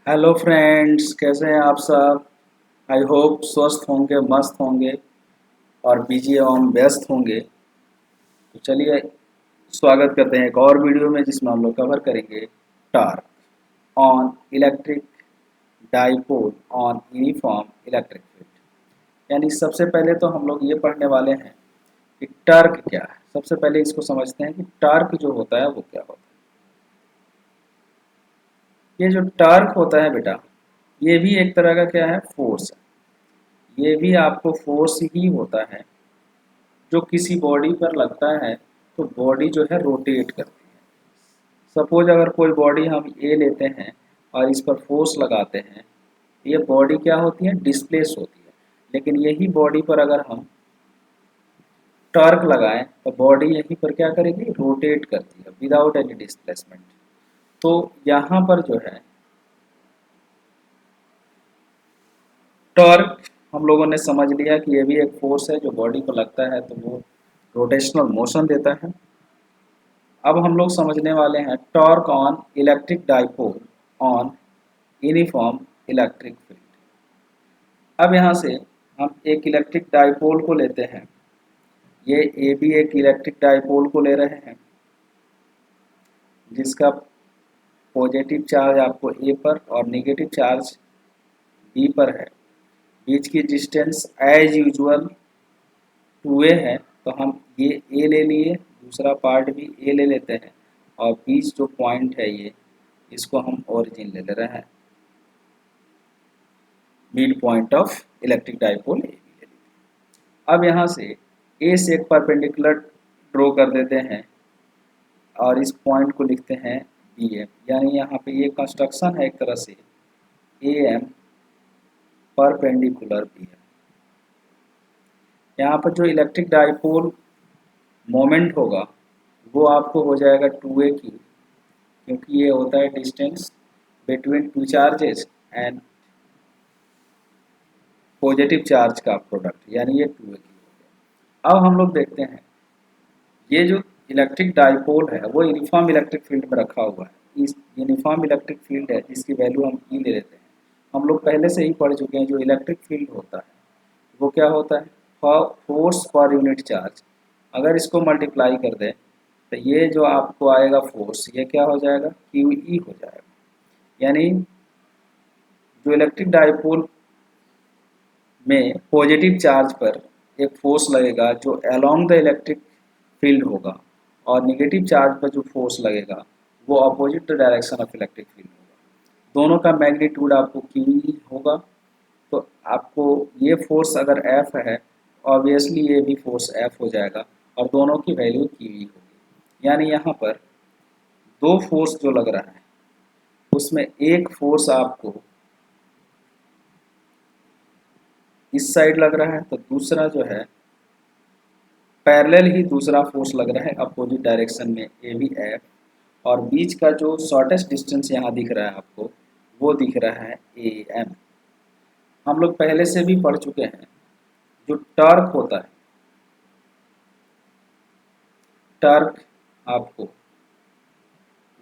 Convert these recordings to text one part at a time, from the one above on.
Hello friends, कैसे हैं आप सब। आई होप स्वस्थ होंगे, मस्त होंगे और बिजी एवं व्यस्त होंगे। तो चलिए स्वागत करते हैं एक और वीडियो में, जिसमें हम लोग कवर करेंगे torque on electric dipole on uniform electric field. यानी सबसे पहले तो हम लोग ये पढ़ने वाले हैं कि टॉर्क क्या है। सबसे पहले इसको समझते हैं कि टॉर्क जो होता है वो क्या होता है। ये जो टॉर्क होता है बेटा, ये भी एक तरह का क्या है, फोर्स है। ये भी आपको फोर्स ही होता है जो किसी बॉडी पर लगता है तो बॉडी जो है रोटेट करती है। सपोज अगर कोई बॉडी हम ए लेते हैं और इस पर फोर्स लगाते हैं, ये बॉडी क्या होती है, डिस्प्लेस होती है। लेकिन यही बॉडी पर अगर हम टॉर्क लगाएं तो बॉडी यहीं पर क्या करेगी, रोटेट करती है विदाउट एनी डिस्प्लेसमेंट। तो यहाँ पर जो है टॉर्क हम लोगों ने समझ लिया कि ये भी एक फोर्स है जो बॉडी को लगता है तो वो रोटेशनल मोशन देता है। अब हम लोग समझने वाले हैं torque on electric dipole on uniform electric field. अब यहाँ से हम एक इलेक्ट्रिक डाइपोल को लेते हैं। ये ए भी एक इलेक्ट्रिक डाइपोल को ले रहे हैं जिसका पॉजिटिव चार्ज आपको ए पर और नेगेटिव चार्ज बी पर है। बीच की डिस्टेंस एज यूजुअल 2a है, तो हम ये ए ले लिए, दूसरा पार्ट भी ए ले लेते हैं और बीच जो पॉइंट है ये, इसको हम ओरिजिन ले ले रहे हैं, mid point of electric dipole A. अब यहाँ से ए से एक परपेंडिकुलर ड्रॉ कर देते हैं और इस पॉइंट को लिखते हैं बी एम। यानी यहाँ पे ये कंस्ट्रक्शन है एक तरह से A M perpendicular B M. यहाँ पर जो इलेक्ट्रिक डाइपोल मोमेंट होगा वो आपको हो जाएगा 2a क्यू, क्योंकि ये होता है distance between two charges and positive charge का प्रोडक्ट, यानी ये 2a क्यू हो गया। अब हम लोग देखते हैं ये जो इलेक्ट्रिक डाइपोल है वो यूनिफॉर्म इलेक्ट्रिक फील्ड में रखा हुआ है। इस यूनिफॉर्म इलेक्ट्रिक फील्ड है जिसकी वैल्यू हम ई ले लेते हैं। हम लोग पहले से ही पढ़ चुके हैं जो इलेक्ट्रिक फील्ड होता है वो क्या होता है, फोर्स पर यूनिट चार्ज। अगर इसको मल्टीप्लाई कर दें तो ये जो आपको आएगा फोर्स, ये क्या हो जाएगा, क्यू ई हो जाएगा। यानी जो इलेक्ट्रिक डाइपोल में पॉजिटिव चार्ज पर एक फोर्स लगेगा जो अलोंग द इलेक्ट्रिक फील्ड होगा, और नेगेटिव चार्ज पर जो फोर्स लगेगा वो opposite the direction of electric field होगा। दोनों का मैग्नीट्यूड आपको क्यू ई होगा। तो आपको ये फोर्स अगर एफ है, ऑब्वियसली ये भी फोर्स एफ हो जाएगा और दोनों की वैल्यू क्यू ई होगी। यानी यहाँ पर दो फोर्स जो लग रहा है उसमें एक फोर्स आपको इस साइड लग रहा है तो दूसरा जो है पैरेलल ही दूसरा फोर्स लग रहा है अपोजिट डायरेक्शन में, ए भी एफ। और बीच का जो शॉर्टेस्ट डिस्टेंस यहाँ दिख रहा है आपको वो दिख रहा है ए एम। हम लोग पहले से भी पढ़ चुके हैं जो टॉर्क होता है, टॉर्क आपको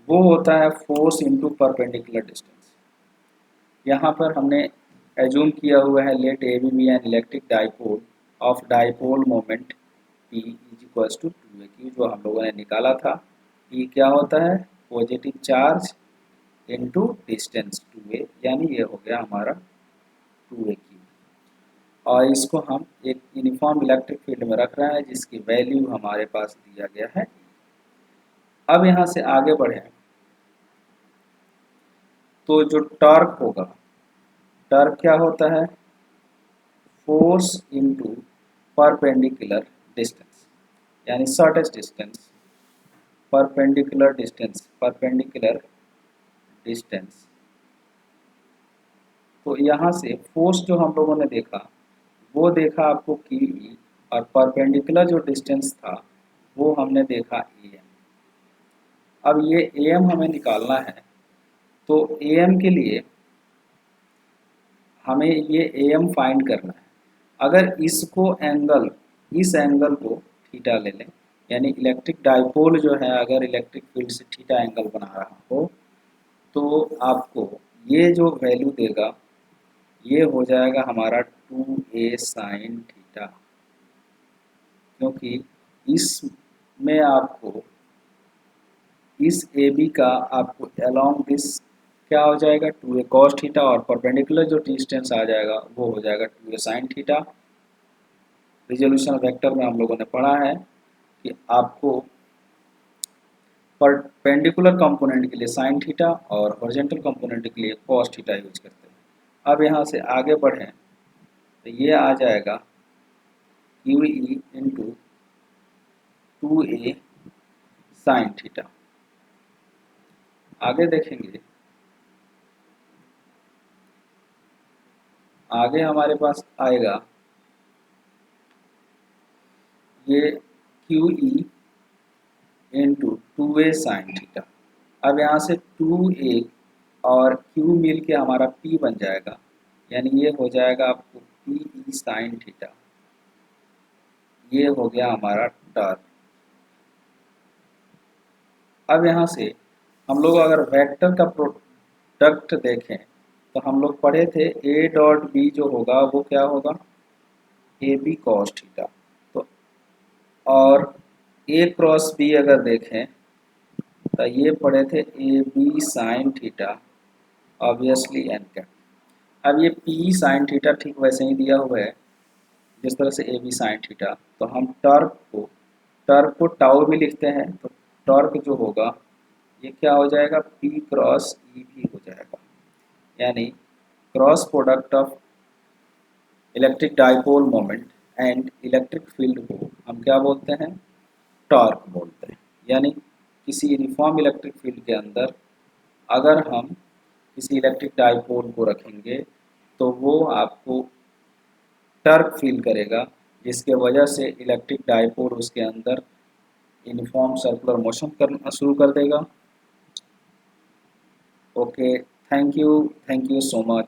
वो होता है फोर्स इनटू परपेंडिकुलर डिस्टेंस। यहाँ पर हमने एज्यूम किया हुआ है let A B an electric dipole of dipole moment P is equals to 2a Q, जो हम लोगों ने निकाला था। P क्या होता है, positive charge into distance 2a, यानी ये हो गया हमारा 2a क्यू। और इसको हम एक यूनिफॉर्म इलेक्ट्रिक फील्ड में रख रहे हैं जिसकी वैल्यू हमारे पास दिया गया है। अब यहाँ से आगे बढ़े तो जो टॉर्क होगा, टॉर्क क्या होता है, फोर्स इनटू परपेंडिकुलर डिस्टेंस, यानी shortest distance, perpendicular distance, perpendicular distance. तो यहाँ से फोर्स जो हम लोगों ने देखा वो देखा आपको क्यू ई, और परपेंडिकुलर जो डिस्टेंस था वो हमने देखा ए एम। अब ये ए एम हमें निकालना है, तो ए एम के लिए हमें ये ए एम फाइंड करना है। अगर इसको एंगल, इस एंगल को थीटा ले लें, यानी इलेक्ट्रिक डाइपोल जो है अगर इलेक्ट्रिक फील्ड से थीटा एंगल बना रहा हो तो आपको ये जो वैल्यू देगा ये हो जाएगा हमारा 2a साइन थीटा, क्योंकि इसमें आपको इस ए बी का आपको अलोंग दिस क्या हो जाएगा 2a cos थीटा, और परपेंडिकुलर जो डिस्टेंस आ जाएगा वो हो जाएगा 2a sine theta. Resolution vector में हम लोगों ने पढ़ा है कि आपको परपेंडिकुलर कंपोनेंट के लिए साइन थीटा और हॉरिजॉन्टल कंपोनेंट के लिए कॉस थीटा यूज करते हैं। अब यहाँ से आगे बढ़ें तो ये आ जाएगा Q E into 2a sine theta. आगे देखेंगे, आगे हमारे पास आएगा ये Q E into 2a sine theta. अब यहाँ से 2a और q मिल के हमारा p बन जाएगा, यानी ये हो जाएगा आपको p ई साइन थीटा। ये हो गया हमारा टर्म। अब यहाँ से हम लोग अगर वेक्टर का प्रोडक्ट देखें तो हम लोग पढ़े थे a डॉट b जो होगा वो क्या होगा ए बी कॉस थीटा। तो और a क्रॉस b अगर देखें तो ये पढ़े थे A B sine theta, obviously N cap. अब ये पी साइन थीटा ठीक वैसे ही दिया हुआ है जिस तरह से ए बी साइन थीटा। तो हम टर्क को टाउ भी लिखते हैं, तो टर्क जो होगा ये क्या हो जाएगा पी क्रॉस ई भी हो जाएगा, यानी cross product of electric dipole moment and electric field को हम क्या बोलते हैं टॉर्क बोलते हैं। यानी किसी यूनिफॉर्म इलेक्ट्रिक फील्ड के अंदर अगर हम किसी इलेक्ट्रिक डाइपोल को रखेंगे तो वो आपको टर्क फील करेगा, जिसके वजह से इलेक्ट्रिक डाइपोल उसके अंदर यूनिफॉर्म सर्कुलर मोशन करना शुरू कर देगा। Okay, thank you so much.